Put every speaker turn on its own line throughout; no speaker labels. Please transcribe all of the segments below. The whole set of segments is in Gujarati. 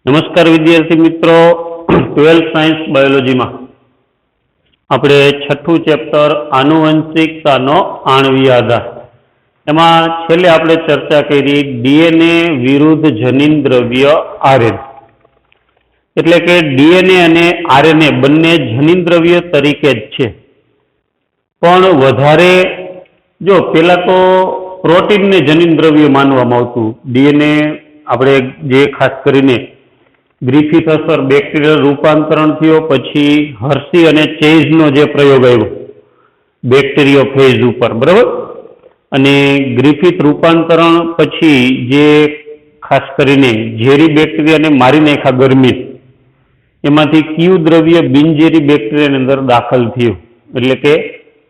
नमस्कार विद्यार्थी मित्रों, 12th साइंस बायोलॉजी में આપણે છઠ્ઠું ચેપ્ટર આનુવંશિકતાનો આણ્વીય આધાર એમાં છેલ્લે આપણે ચર્ચા કરી ડીએનએ વિરુદ્ધ જનીન દ્રવ્ય આરએનએ। એટલે કે ડીએનએ અને આરએનએ બંને જનીન દ્રવ્ય તરીકે જ છે, પણ વધારે જો પેલા તો પ્રોટીનને જનીન દ્રવ્ય માનવામાં આવતું। ડીએનએ આપણે જે ખાસ કરીને ગ્રિફિથ અસર બેક્ટેરિयल रूपांतरण थयो, पछी हर्षी अने चेज़नो जे प्रयोग आव्यो बेक्टेरियोफेज उपर, बराबर। अने ग्रिफिथ रूपांतरण पछी जे खास करीने झेरी बेक्टेरिया ने मारी नाख्या गरमी एमांथी क्यू द्रव्य बिनझेरी बेक्टेरिया अंदर दाखल थयुं, एटले के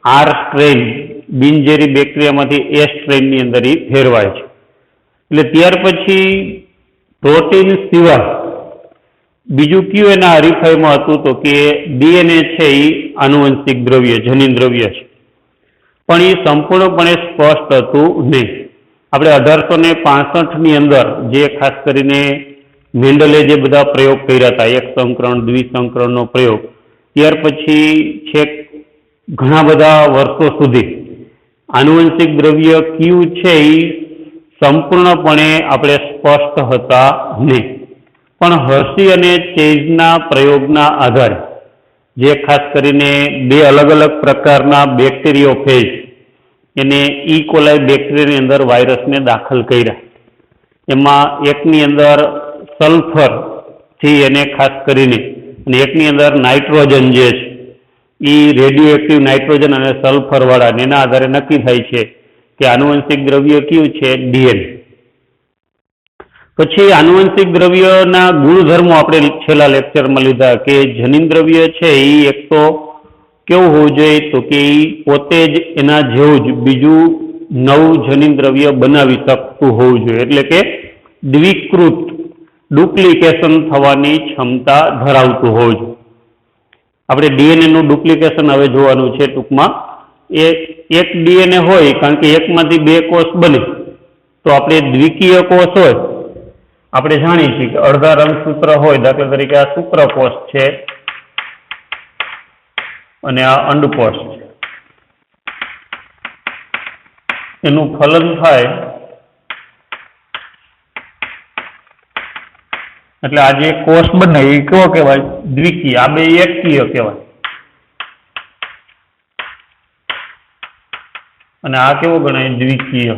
R strain बिनझेरी bacteria मांथी a strain नी अंदर फेरवाय छे। एटले त्यार पछी प्रोटीन सिवाय बीजू क्यू एना हरीफाई में हतुं तो कि डीएनए छे ई आनुवंशिक द्रव्य जनीन द्रव्य छे, पण ई संपूर्णपणे स्पष्ट हतुं नहीं। आपणे 1865 नी अंदर जे खास करीने मेंडले जे बधा प्रयोग कर्या हता, एक संकरण द्विसंकरणनो प्रयोग, त्यार पछी छेक घणा बधा वर्षो सुधी आनुवंशिक द्रव्य क्यू छे ई संपूर्णपणे आपणे स्पष्ट हता नहीं। पण हर्षी अने चेज़ना प्रयोगना आधारे जे खास करीने बे अलग अलग प्रकारना बेक्टेरियोफेज एने ई कोलाई बेक्टेरिया अंदर वायरस ने दाखल कर्या। एमां एकनी अंदर सल्फर थी एने खास करीने अने एकनी अंदर नाइट्रोजन जे छे ई रेडियो एक्टिव नाइट्रोजन अने सल्फर वाळा एना आधारे नक्की थाय छे के आनुवंशिक द्रव्य क्यू छे डीएनए। पछी आनुवंशिक द्रव्यना गुणधर्मो आपणे छेल्ला लेक्चरमां लीधा के जनीन द्रव्य छे ई एक तो केवुं होवुं जोईए तो के ई पोते ज एना जेवुं ज बीजुं नवुं जनीन द्रव्य बनावी शकતું होवुं जोईए, એટલે કે દ્વિકૃત ડુપ્લિકેશન થવાની क्षमता ધરાવતું હોવું જોઈએ। આપણે ડીએનએ નું ડુપ્લિકેશન હવે જોવાનું છે ટૂંકમાં। એક ડીએનએ હોય, કારણ કે એકમાંથી બે કોષ બને તો આપણે દ્વિકીય કોષ હોય, આપણે જાણીએ છીએ કે અડધા રંગસૂત્ર હોય, દાખલા તરીકે આ શુક્રકોષ છે અને આ અંડકોષ છે, એનું ફલન થાય એટલે આ જે કોષ બને એ કેવો કહેવાય? દ્વિકીય। આ બે એકકીય કહેવાય અને આ કેવો ગણાય? દ્વિકીય।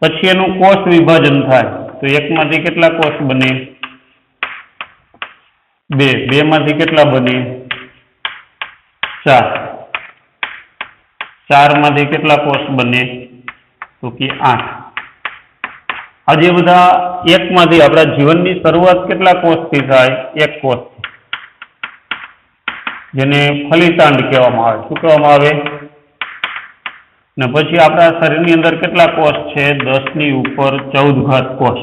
પછી એનું કોષ વિભાજન થાય तो एक मांथी केटला कोष बने? बे। बे मांथी केटला बने? 4। 4 मांथी केटला कोष बने? तो कि 8। आज ये बधा एक मांथी आपड़ा जीवननी शरूआत केटला कोषथी थाय? एक कोष, जेने फलितांड कहेवामां आवे। शुं कहेवामां आवे? ने पछी आपड़ा शरीरनी अंदर केटला कोष छे? 10 नी उपर 14 घात कोष।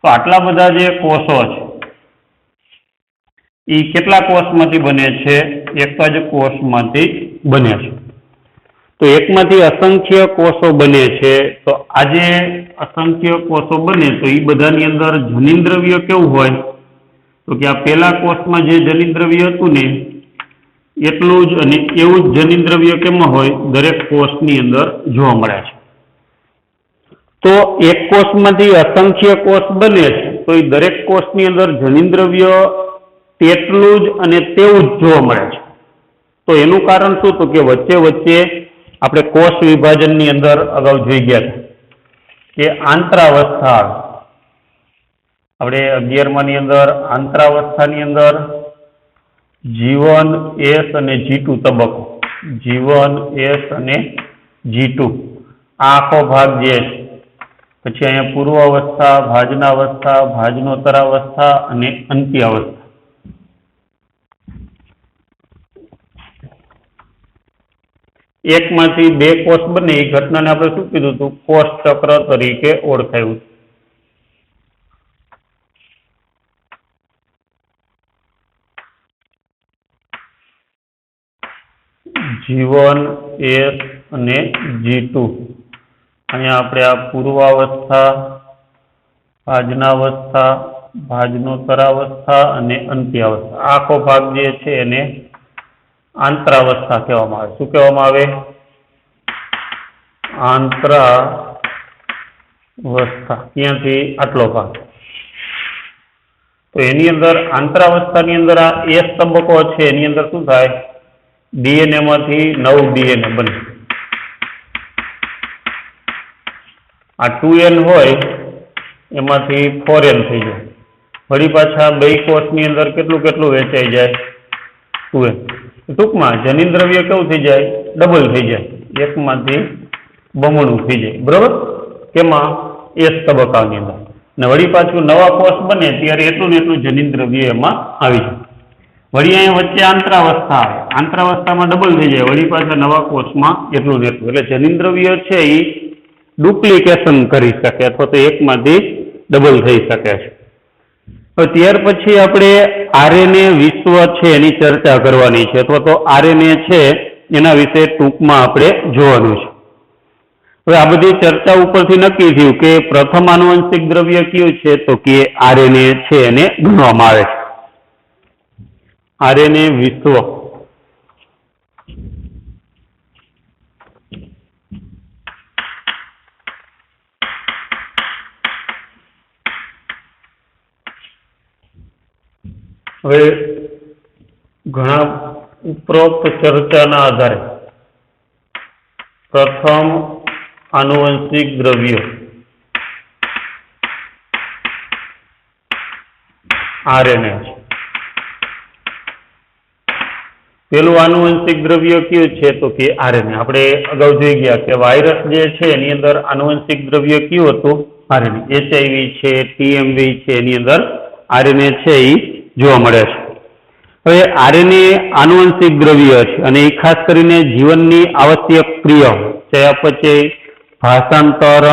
तो आटला बधा जे कोषो छे ई केटला कोषमांथी बने छे? एक ज कोषमांथी बने छे। तो एकमांथी असंख्य कोषो बने छे। तो आ जे असंख्य कोषो बने तो ई बधानी अंदर जनीन द्रव्य केवुं होय? तो कि आ पेला कोषमां जे जनीन द्रव्य हतुं ने એટલું જ અને એવું જ જનીન દ્રવ્ય કેમાં હોય? દરેક કોષની અંદર જોવા મળે છે। તો એક કોષમાંથી અસંખ્ય કોષ બને છે તો એ દરેક કોષની અંદર જનીન દ્રવ્ય તેટલું જ અને તેવું જ જોવા મળે છે। તો એનું કારણ શું? તો કે વચ્ચે વચ્ચે આપણે કોષ વિભાજનની અંદર અગાઉ જોઈ ગયા હતા કે આંતરાવસ્થા આવે। આપણે 11માની અંદર આંતરાવસ્થાની અંદર G1, S અને G2 તબક્કો, G1, S અને G2 આ આખો ભાગ જે છે। પછી અહીંયા પૂર્વાવસ્થા, ભાજનાવસ્થા, ભાજનોત્તરાવસ્થા અને અંત્યાવસ્થા। એકમાંથી બે કોષ બને એ ઘટનાને આપણે શું કીધું હતું? કોષ ચક્ર તરીકે ઓળખાયું। G1, S અને G2 અહીંયા આપણે આ પૂર્વાવસ્થા, ભાજનાવસ્થા, ભાજનોત્તરાવસ્થા અને અંત્યાવસ્થા. આખો ભાગ જે છે એને આંતરાવસ્થા કહેવામાં આવે. શું કહેવામાં આવે? આંતરાવસ્થા. ત્યાંથી આટલો ભાગ. તો એની અંદર આંતરાવસ્થાની અંદર આ એસ તબક્કો છે, એની અંદર શું થાય? ડીએનએ માંથી 9 ડીએનએ બને. આ 2n હોય એમાંથી 4n થઈ જાય. વળી પાછા બે કોષની અંદર કેટલું કેટલું વેચાઈ જાય? 2n. ટૂંકમાં જનીન દ્રવ્ય કેવું થઈ જાય? ડબલ થઈ જાય. એકમાંથી બમણું થઈ જાય. બરોબર? કેમાં? એસ તબક્કાની અંદર. ને વળી પાછું નવા કોષ બને ત્યારે એટલું ને એટલું જનીન દ્રવ્ય એમાં આવી જાય. વળી અહીંયા વચ્ચે આંતરાવસ્થા આવે. આંતરાવસ્થામાં ડબલ થઈ જાય. વળી પાછા નવા કોષમાં એટલું ને એટલું. એટલે જનીન દ્રવ્ય છે એ ડુપ્લિકેશન કરી શકે અથવા તો એકમાંથી ડબલ થઈ શકે છે. તો ત્યાર પછી આપણે આરએનએ વિશ્વ છે એની ચર્ચા કરવાની છે, અથવા તો આરએનએ છે એના વિશે ટૂંકમાં આપણે જોવાનું છે. હવે આ બધી ચર્ચા ઉપરથી નક્કી થયું કે પ્રથમ આનુવંશિક દ્રવ્ય કયું છે? તો કે આરએનએ છે એને ગણવામાં આવે છે. આરએનએ વિશ્વ. હવે ઘણા ઉપરોક્ત ચર્ચાના આધારે પ્રથમ આનુવંશિક દ્રવ્ય આરએનએ છે. પેલું આનુવંશિક દ્રવ્ય કયું છે? તો કે આરએનએ. આપણે અગાઉ જોઈ ગયા કે વાયરસ જે છે એની અંદર આનુવંશિક દ્રવ્ય કયું હતું? આરએનએ. એચઆઈવી છે, ટીએમવી છે, એની અંદર આરએનએ છે એ જોવા મળે છે. હવે આરએનએ આનુવંશિક દ્રવ્ય છે અને એ ખાસ કરીને જીવનની આવશ્યક ક્રિયાઓ, ચયાપચય, ભાષાંતર,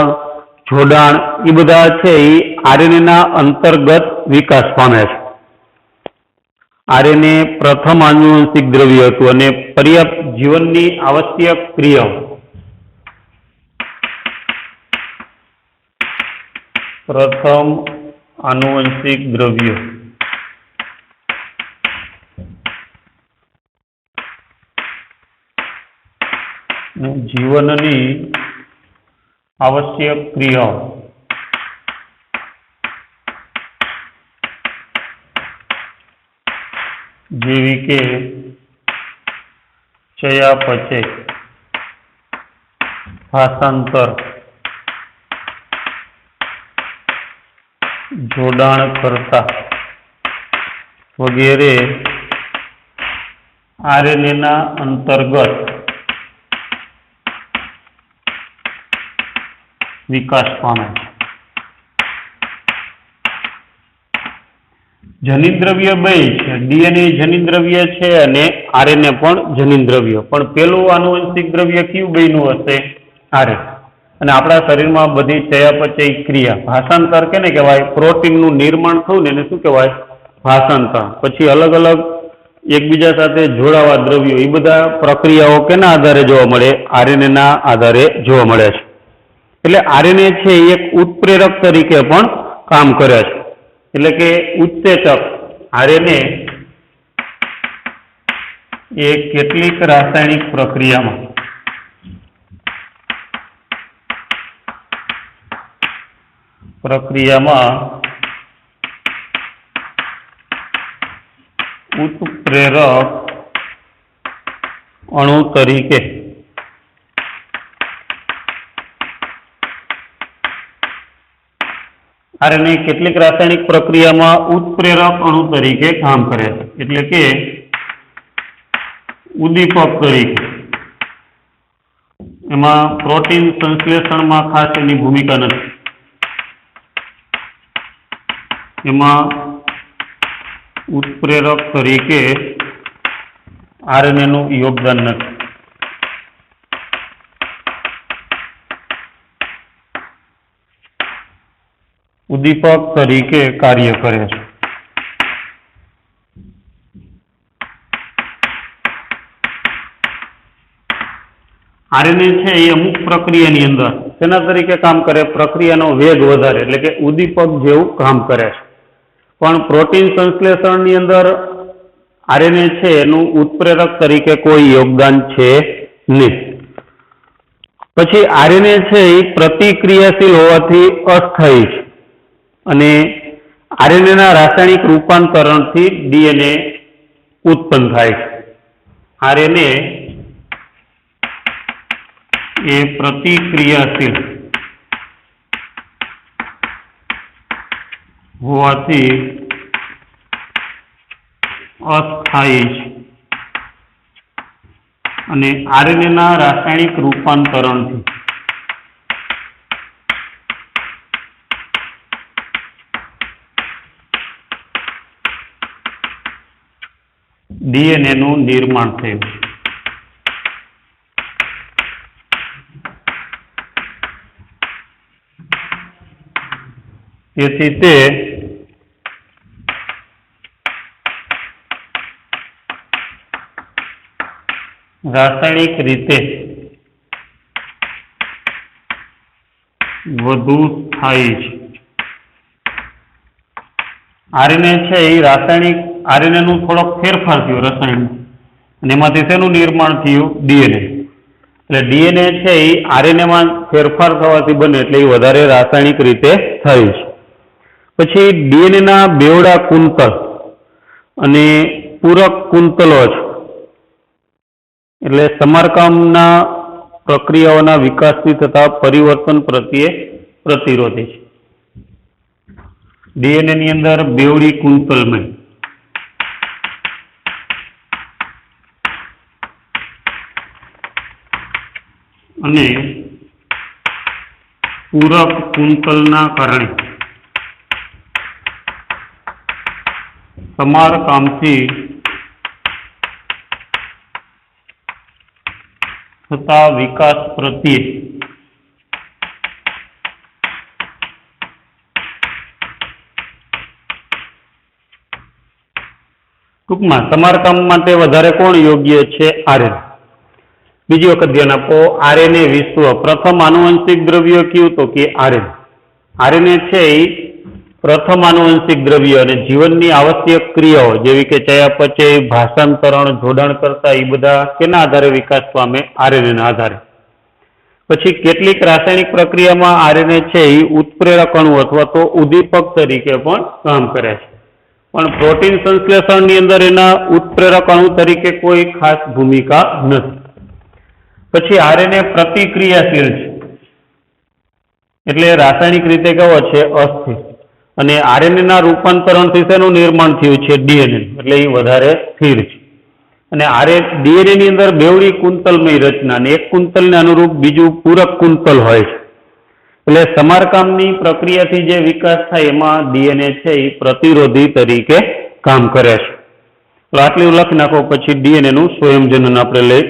જોડાણ, એ બધા છે એ આરએનએના અંતર્ગત વિકાસ પામે છે. આરએનએ પ્રથમ આનુવંશિક દ્રવ્ય હતું અને પર્યાપ્ત જીવનની આવશ્યક ક્રિયાઓ, પ્રથમ આનુવંશિક દ્રવ્ય જીવનની આવશ્યક ક્રિયાઓ જેવી કે ચયાપચય, ભાષાંતર, જોડાણકર્તા વગેરે આરએનએના અંતર્ગત વિકાસ પામે છે. જનીન દ્રવ્ય બે છે, ડીએનએ જનીન દ્રવ્ય છે અને આરએનએ પણ જનીન દ્રવ્ય. પણ પેલું આનુવંશિક દ્રવ્ય કયું બેનું હશે? આરએનએ. અને આપણા શરીરમાં બધી ચયાપચય ક્રિયા, ભાષાંતર કેને કહેવાય? પ્રોટીનનું નિર્માણ થયું ને એને શું કહેવાય? ભાષાંતર. પછી અલગ અલગ એકબીજા સાથે જોડાવા દ્રવ્યો, એ બધા પ્રક્રિયાઓ કેના આધારે જોવા મળે? આરએનએના આધારે જોવા મળે છે. એટલે આરએનએ છે એ એક ઉત્પ્રેરક તરીકે પણ કામ કરે છે. એટલે કે ઉત્સેચક. આરએનએ એ કેટલીક રાસાયણિક પ્રક્રિયામાં ઉત્પ્રેરક અણુ તરીકે આરએનએ કેટલીક રાસાયણિક પ્રક્રિયામાં ઉત્પ્રેરક અણુ તરીકે કામ કરે છે. એટલે કે ઉદ્દીપક તરીકે. એમાં પ્રોટીન સંશ્લેષણમાં ખાસ એની ભૂમિકા નથી. એમાં ઉત્પ્રેરક તરીકે આરએનએ નું યોગદાન નથી. ઉદ્દીપક તરીકે કાર્ય કરે છે. આરએનએ છે એ અમુક પ્રક્રિયાની અંદર શેના તરીકે કામ કરે? પ્રક્રિયાનો વેગ વધારે, એટલે કે ઉદ્દીપક જેવું કામ કરે છે. પણ પ્રોટીન સંશ્લેષણની અંદર આરએનએ છે એનું ઉત્પ્રેરક તરીકે કોઈ યોગદાન છે નહીં. પછી આરએનએ છે એ પ્રતિક્રિયાશીલ હોવાથી અસ્થાયી છે અને આરએનએ ના રાસાયણિક રૂપાંતરણથી ડીએનએ ઉત્પન્ન થાય છે. આરએનએ એ પ્રતિક્રિયાશીલ હોવાથી અસ્થાયી છે અને આરએનએ ના રાસાયણિક રૂપાંતરણથી ડીએનએ નું નિર્માણ થયું. તેથી તે રાસાયણિક રીતે વધુ સ્થાયી છે. આરએનએ છે એ રાસાયણિક આરએનએ નું થોડોક ફેરફાર થયો રસાયણ અને એમાંથી શેનું નિર્માણ થયું? ડીએનએ. એટલે ડીએનએ છે એ આરએનએ માં ફેરફાર થવાથી બને એટલે એ વધારે રાસાયણિક રીતે થયું છે. પછી ડીએનએ ના બેવડા કુંતલ અને પૂરક કુંતલો છે, એટલે સમારકામના પ્રક્રિયાઓના વિકાસથી થતા પરિવર્તન પ્રત્યે પ્રતિરોધી છે. ડીએનએ ની અંદર બેવડી કુંતલમય અને પૂરક કુંતલના કારણે સમારકામથી થતા વિકાસ પ્રત્યે ટૂંકમાં સમારકામ માટે વધારે કોણ યોગ્ય છે? આરએનએ. બીજી વખત ધ્યાન આપો, આરએનએ વિશ્વ પ્રથમ આનુવંશિક દ્રવ્ય કયું? તો કે આરએનએ. આરએનએ છે એ પ્રથમ આનુવંશિક દ્રવ્ય અને જીવનની આવશ્યક ક્રિયાઓ જેવી કે ચયાપચય, ભાષાંતરણ, જોડાણ કરતા એ બધા કેના આધારે વિકાસ પામે? આરએનએ ના આધારે. પછી કેટલીક રાસાયણિક પ્રક્રિયામાં આરએનએ છે એ ઉત્પ્રેરક અણુ અથવા તો ઉદ્દીપક તરીકે પણ કામ કરે છે. પણ પ્રોટીન સંશ્લેષણની અંદર એના ઉત્પ્રેરક અણુ તરીકે કોઈ ખાસ ભૂમિકા નથી. પછી આરએનએ પ્રતિક્રિયાશીલ છે, એટલે રાસાયણિક રીતે કેવો છે? અસ્થિર. અને આરએનએ ના રૂપાંતરણથી શેનું નિર્માણ થયું છે? ડીએનએ. એટલે એ વધારે સ્થિર છે. અને ડીએનએ ની અંદર બેવડી કુંતલમય રચના અને એક કુંતલને અનુરૂપ બીજું પૂરક કુંતલ હોય છે. એટલે સમારકામની પ્રક્રિયાથી જે વિકાસ થાય એમાં ડીએનએ છે એ પ્રતિરોધી તરીકે કામ કરે છે. તો આટલું લખી નાખો. પછી ડીએનએ નું સ્વયંજનન આપણે લઈ.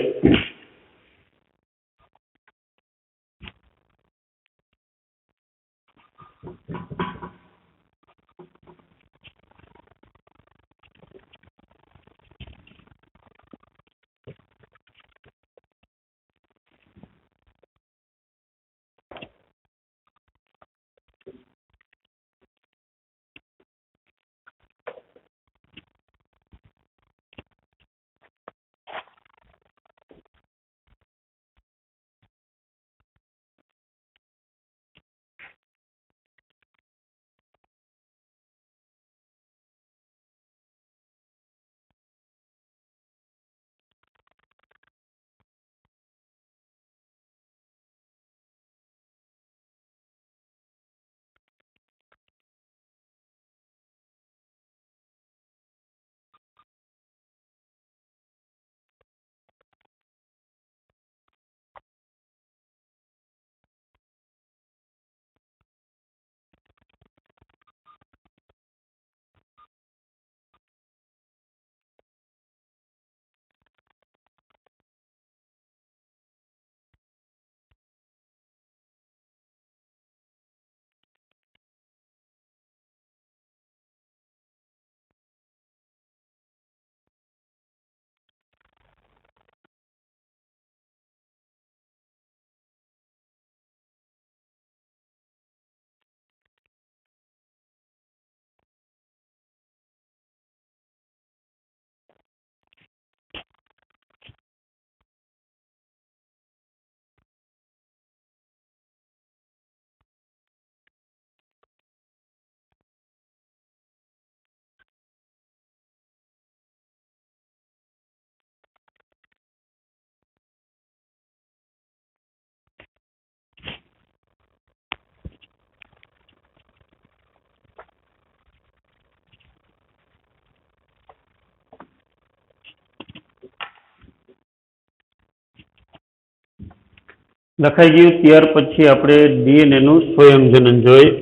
લખાઈ ગયું. ત્યાર પછી આપણે ડીએનએ નું સ્વયંજનન જોઈએ.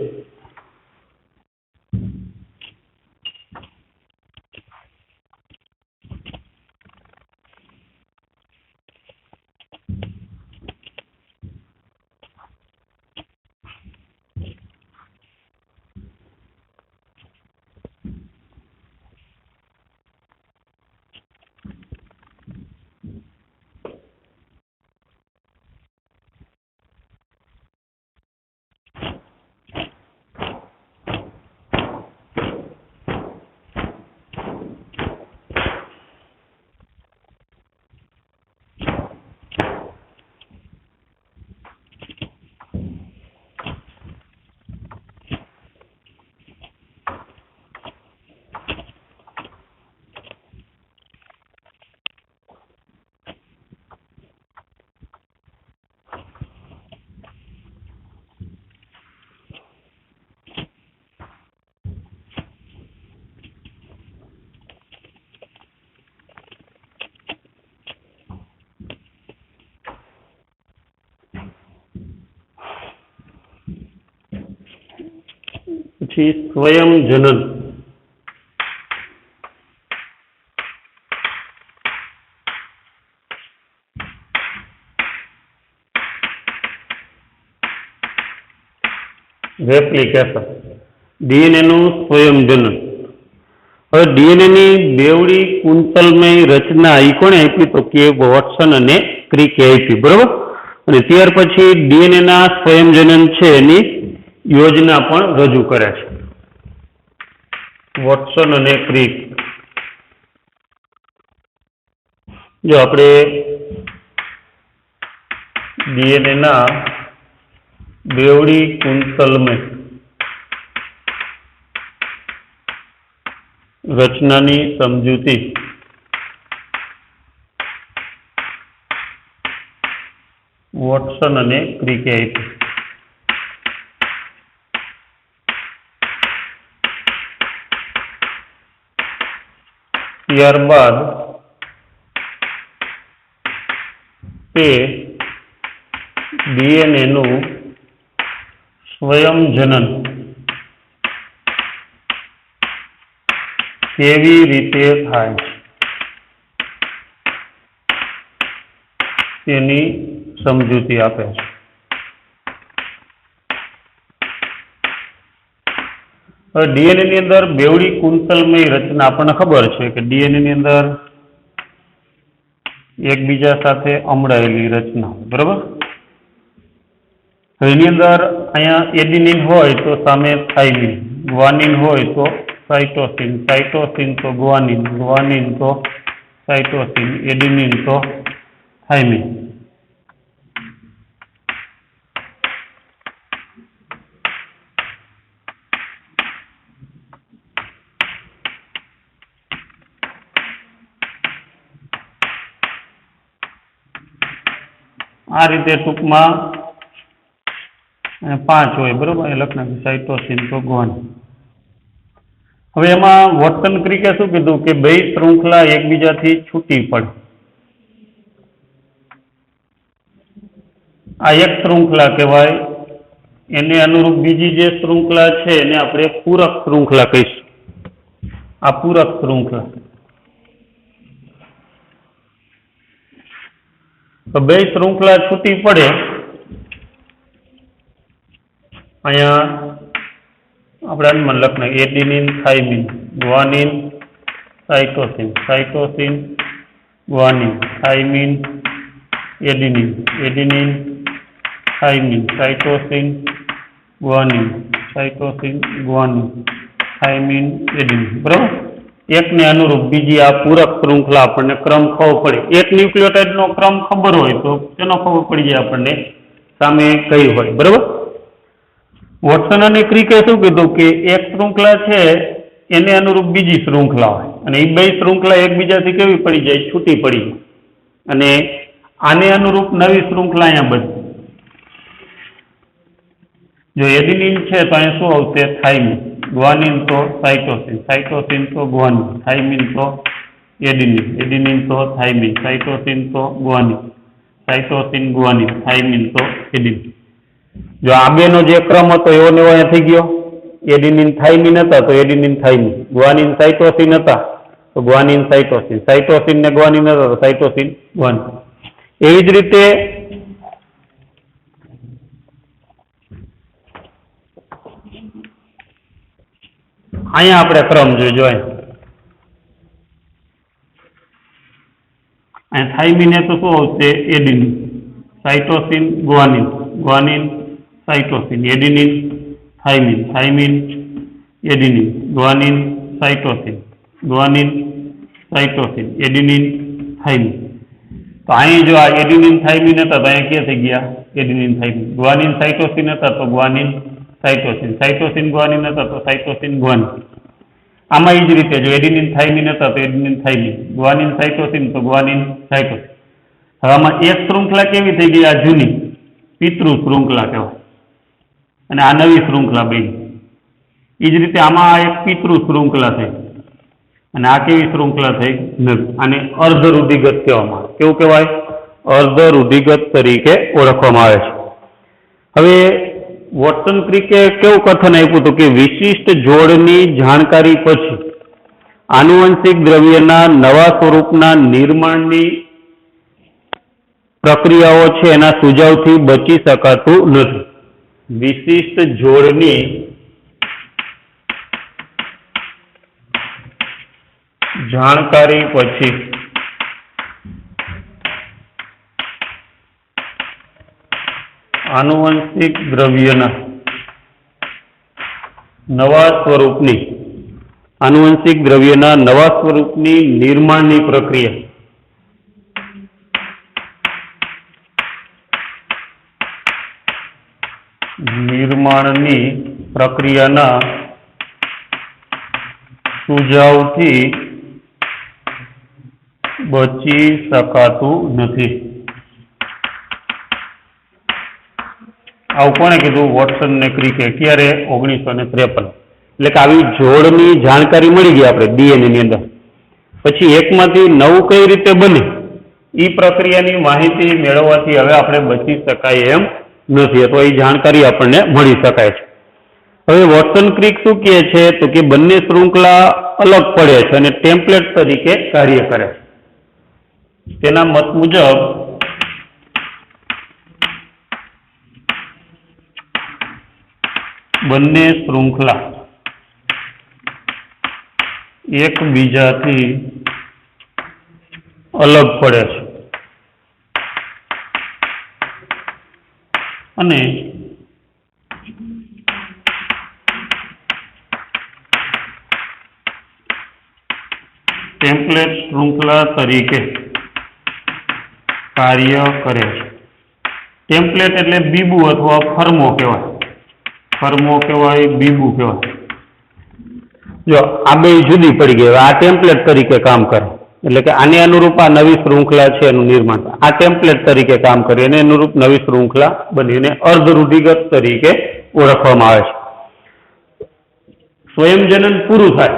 પછી સ્વયંજનન. રેપ્લિકેશન. ડીએનએ નું સ્વયંજનન. હવે ડીએનએ ની બેવડી કુંતલમય રચના એ કોણે આપી? તો કે વોટસન અને ક્રિકે આપી. બરોબર. અને ત્યાર પછી ડીએનએ ના સ્વયંજનન છે એની યોજના પણ રજૂ કરે છે વોટસન અને ક્રિક. જો આપણે ડીએનએ ના બેવડી કુંતલમય રચનાની સમજૂતી વોટસન અને ક્રિકે આપી. ત્યારબાદ તે ડીએનએ નું સ્વયંજનન કેવી રીતે થાય તેની સમજૂતી આપે છે. હવે ડીએનએ ની અંદર બેવડી કુંતલમય રચના આપણને ખબર છે કે ડીએનએ ની અંદર એકબીજા સાથે અમડાયેલી રચના. બરોબર. હવે એની અંદર અહીંયા એડિનિન હોય તો સામે થાઇમિન, ગ્વાનિન હોય તો સાઇટોસિન, સાઇટોસિન તો ગ્વાનિન, ગ્વાનિન તો સાઇટોસિન, એડિનિન તો થાઇમિન. આ રીતે ટૂંકમાં 5 હોય. બરોબર. એ લખ નાખ્યું સાઇટોસિન તો ગ્વાનિન. હવે એમાં વોટસન ક્રિકે શું કીધું કે બે શૃંખલા એકબીજાથી છૂટી પડે. આ એક શૃંખલા કહેવાય. એને અનુરૂપ બીજી જે શૃંખલા છે એને આપણે પૂરક શૃંખલા કહીશું. આ પૂરક શૃંખલા. તો બે શૃંખલા છૂટી પડે. અહીંયા આપણે અનુમાન લખના adenine, thymine, guanine, cytosine, cytosine, guanine, thymine, adenine, adenine, thymine, cytosine, guanine, cytosine, guanine, thymine, adenine. બરાબર. એકને અનુરૂપ બીજી આ પૂરક શૃંખલા આપણને ક્રમ ખબર પડે. એક ન્યુક્લિયોટાઇડ નો ક્રમ ખબર હોય તો તેનો ખબર પડી જાય આપણને સામે કઈ હોય. બરાબર. વોટસન અને ક્રિકે શું કીધું કે એક શૃંખલા છે એને અનુરૂપ બીજી શૃંખલા હોય અને એ બે શૃંખલા એકબીજાથી કેવી પડી જાય? છૂટી પડી જાય. અને આને અનુરૂપ નવી શૃંખલા અહીંયા બની. જો એડિનિન છે તો અહીંયા શું આવશે? થાઇમિન. ગ્વાનિન તો સાઇટોસિન, સાઇટોસિન તો ગ્વાનિન, થાઇમિન તો એડિનિન, એડિનિન તો થાઇમિન, સાઇટોસિન તો ગ્વાનિન, સાઇટોસિન, ગ્વાનિન, થાઇમિન તો એડિનિન. જો આ બેનો જે ક્રમ હતો એવો ને એવો અહીંયા થઈ ગયો. એડિનિન થાઇમિન હતા તો એડિનિન થાઇમિન, ગ્વાનિન સાઇટોસિન હતા તો ગ્વાનિન સાઇટોસિન, સાઇટોસિન ને ગ્વાનિન હતા તો સાઇટોસિન ગ્વાનિન. એવી જ રીતે અહીંયા આપણે ક્રમ જોઈજો. અહીંયા થાઇમિન એ તો શું આવશે? Adenine, cytosine, guanine, guanine, cytosine, adenine, thiamine, thiamine, adenine, guanine, cytosine, guanine, cytosine, adenine, thiamine. તો અહીં જો આ એડિનિન થાઇમિન હતા તો અહીંયા ક્યાં થઈ ગયા? Adenine thymine. ગ્વાનિન સાઇટોસિન હતા તો ગ્વાનિન સાઇટોસિન, સાઇટોસિન ગ્વાનિન હતા તો સાઇટોસિન ગ્વાનિન. આમાં એ જ રીતે જો એડિનિન થાઇમિન હતા તો એડિનિન થાઇમિન, ગ્વાનિન સાઇટોસિન તો ગ્વાનિન સાઇટોસિન. હવે આમાં એક શૃંખલા કેવી થઈ ગઈ? આ જૂની પિતૃ શૃંખલા કહેવાય અને આ નવી શૃંખલા બની. એ જ રીતે આમાં એક પિતૃ શૃંખલા થઈ અને આ કેવી શૃંખલા થઈ? નવી. આને અર્ધ રૂઢિગત કહેવામાં આવે. કેવું કહેવાય? અર્ધ રૂઢિગત તરીકે ઓળખવામાં આવે છે. હવે વોટસન ક્રિકે કેવું કથન આપ્યું હતું કે વિશિષ્ટ જોડની જાણકારી પછી આનુવંશિક દ્રવ્યના નવા સ્વરૂપના નિર્માણની પ્રક્રિયાઓ છે એના સુજાવથી બચી શકાતું નથી. વિશિષ્ટ જોડની જાણકારી પછી આનુવંશિક દ્રવ્યના નવા સ્વરૂપની નિર્માણની પ્રક્રિયાના સુજાવથી બચી શકાતું નથી. આવું કોણે કીધું? વોટસન ને ક્રિકે. ક્યારે? 1953. એટલે કે આવી જોડની જાણકારી મળી ગઈ આપણે ડીએનએ ની અંદર. પછી એકમાંથી નવું કઈ રીતે બને એ પ્રક્રિયાની માહિતી મેળવવાથી હવે આપણે બચી શકાય એમ નથી, અથવા એ જાણકારી આપણને મળી શકાય છે. હવે વોટસન ક્રિક શું કહે છે? તો કે બંને શૃંખલા અલગ પડે છે અને ટેમ્પલેટ તરીકે કાર્ય કરે છે. તેના મત મુજબ બંને શૃંખલા એકબીજાથી અલગ પડે છે અને ટેમ્પલેટ શૃંખલા તરીકે કાર્ય કરે છે. ટેમ્પલેટ એટલે બીબુ અથવા ફર્મો કહેવાય. બીબુ કહેવાય. જો આ બે જુદી પડી ગઈ. આ ટેમ્પલેટ તરીકે કામ કરે એટલે કે આને અનુરૂપ આ નવી શૃંખલા છે એનું નિર્માણ. આ ટેમ્પલેટ તરીકે કામ કરે એને અનુરૂપ નવી શૃંખલા બની અને અર્ધ રૂઢિગત તરીકે ઓળખવામાં આવે છે. સ્વયંજનન પૂરું થાય,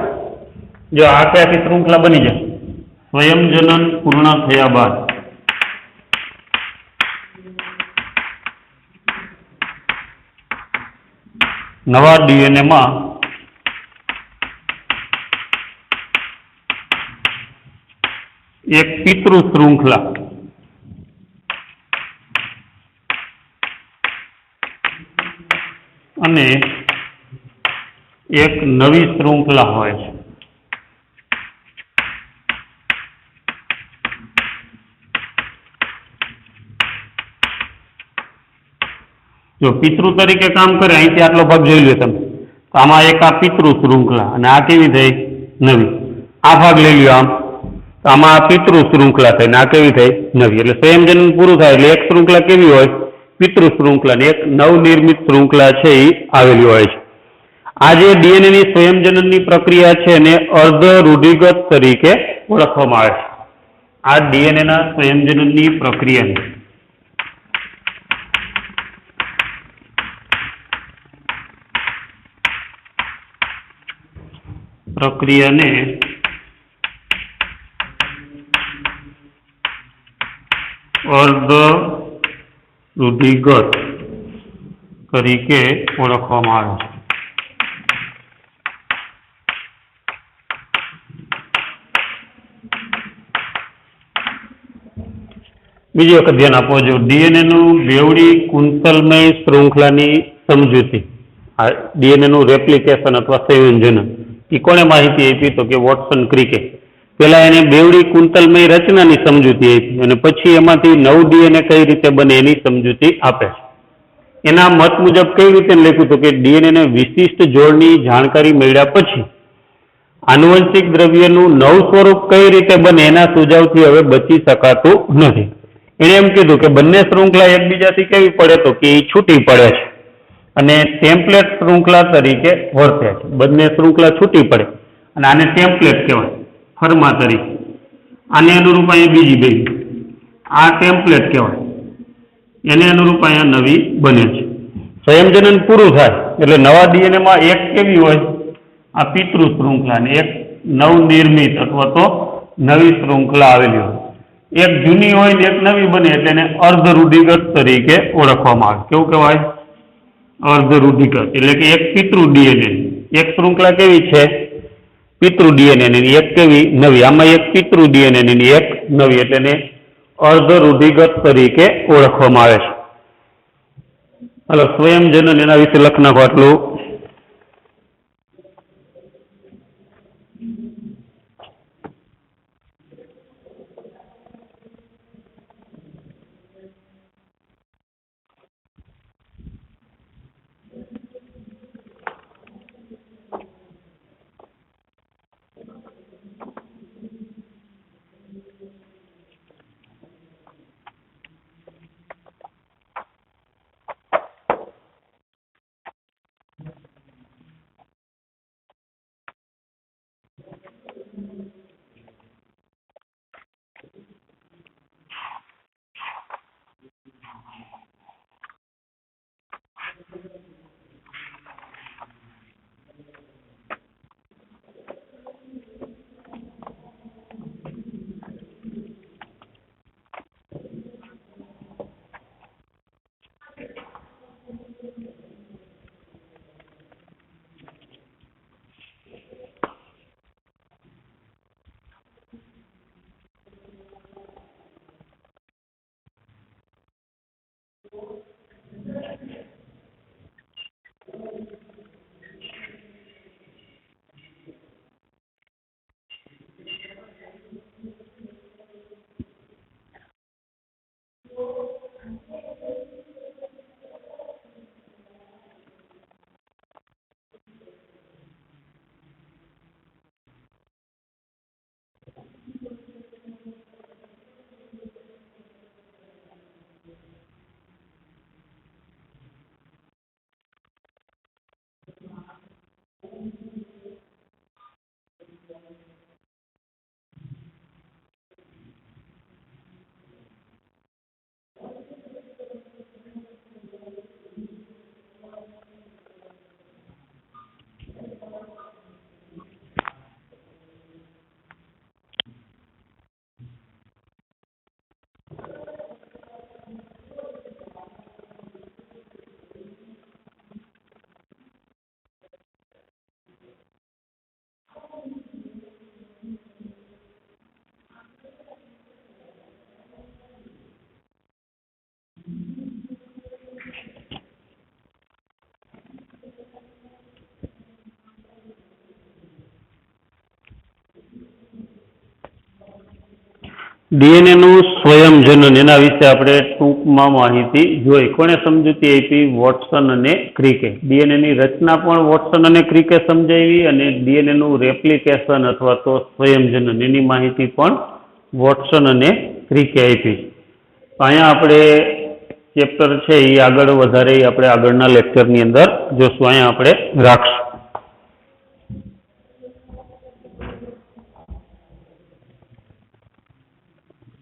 જો આખી શૃંખલા બની જાય, સ્વયંજનન પૂર્ણ થયા બાદ નવા ડીએનએ માં એક પિતૃ શૃંખલા અને એક નવી શૃંખલા હોય છે. જો પિતૃ તરીકે કામ કરે, અહીંથી આટલો ભાગ જોઈ લો તમે, તો આમાં એક આ પિતૃ શૃંખલા અને આ કેવી થઈ? નવી. આ ભાગ લઈ લ્યો આમ, તો આમાં આ પિતૃ શૃંખલા થઈ ને આ કેવી થઈ? નવી. એટલે સંયોજન પૂરું થાય એટલે એક શૃંખલા કેવી હોય? પિતૃ શૃંખલા ને એક નવનિર્મિત શૃંખલા છે એ આવેલી હોય છે. આ જે ડીએનએ ની સંયોજનની પ્રક્રિયા છે એને અર્ધ રૂઢિગત તરીકે ઓળખવામાં આવે છે. આ ડીએનએ ના સંયોજનની પ્રક્રિયાને અર્ધ રૂઢિગત તરીકે ઓળખવામાં આવે છે. બીજી વખત ધ્યાન આપો જો ડીએનએ નું બેવડી કુંતલમય શૃંખલાની સમજૂતી, ડીએનએ નું રેપ્લિકેશન અથવા સંયોજન, એ કોને માહિતી આપી તો કે વોટસન ક્રિકે. પેલા એને બેવડી કુંતલમય રચનાની સમજૂતી આપી અને પછી એમાંથી નવ ડીએનએ કઈ રીતે બને એની સમજૂતી આપે. એના મત મુજબ કઈ રીતે લખ્યું તો કે ડીએનએ ને વિશિષ્ટ જોડની જાણકારી મળ્યા પછી આનુવંશિક દ્રવ્યનું નવ સ્વરૂપ કઈ રીતે બને એના સુઝાવથી હવે બચી શકાતું નથી. એને એમ કીધું કે બંને શૃંખલા એકબીજાથી કેવી પડે તો કે એ છૂટી પડે છે અને ટેમ્પલેટ શૃંખલા તરીકે વર્તે છે. બંને શૃંખલા છૂટી પડે અને આને ટેમ્પલેટ કહેવાય, ફરમા તરીકે. આને અનુરૂપ અહીંયા બીજી બની, આ ટેમ્પલેટ કહેવાય, એને અનુરૂપ અહીંયા નવી બને છે. સંયોજન પૂરું થાય એટલે નવા ડીએનએ માં એક કેવી હોય, આ પિતૃ શૃંખલા, ને એક નવનિર્મિત અથવા તો નવી શૃંખલા આવેલી હોય. એક જૂની હોય ને એક નવી બને એટલે એને અર્ધ રૂઢિગત તરીકે ઓળખવામાં આવે. કેવું કહેવાય? અર્ધ રૂઢિગત. એટલે કે એક પિતૃ ડીએનએ, એક શૃંખલા કેવી છે પિતૃ ડીએનએ ની, એક કેવી નવી. આમાં એક પિતૃ ડીએનએ ની એક નવી એટલે એને અર્ધ રૂઢિગત તરીકે ઓળખવામાં આવે છે. હાલો સ્વયંજનન એના વિશે લખ નાખો આટલું. ડીએનએ નું સ્વયંજનન એના વિશે આપણે ટૂંકમાં માહિતી જોઈ. કોને સમજૂતી આપી? વોટસન અને ક્રિકે. ડીએનએ ની રચના પણ વોટસન અને ક્રિકે સમજાવી અને ડીએનએ નું રેપ્લિકેશન અથવા તો સ્વયંજનન એની માહિતી પણ વોટસન અને ક્રિકે આપી. અહીંયા આપણે ચેપ્ટર છે એ આગળ વધારે આપણે આગળના લેક્ચરની અંદર જોશું. અહીંયા આપણે રાખશું.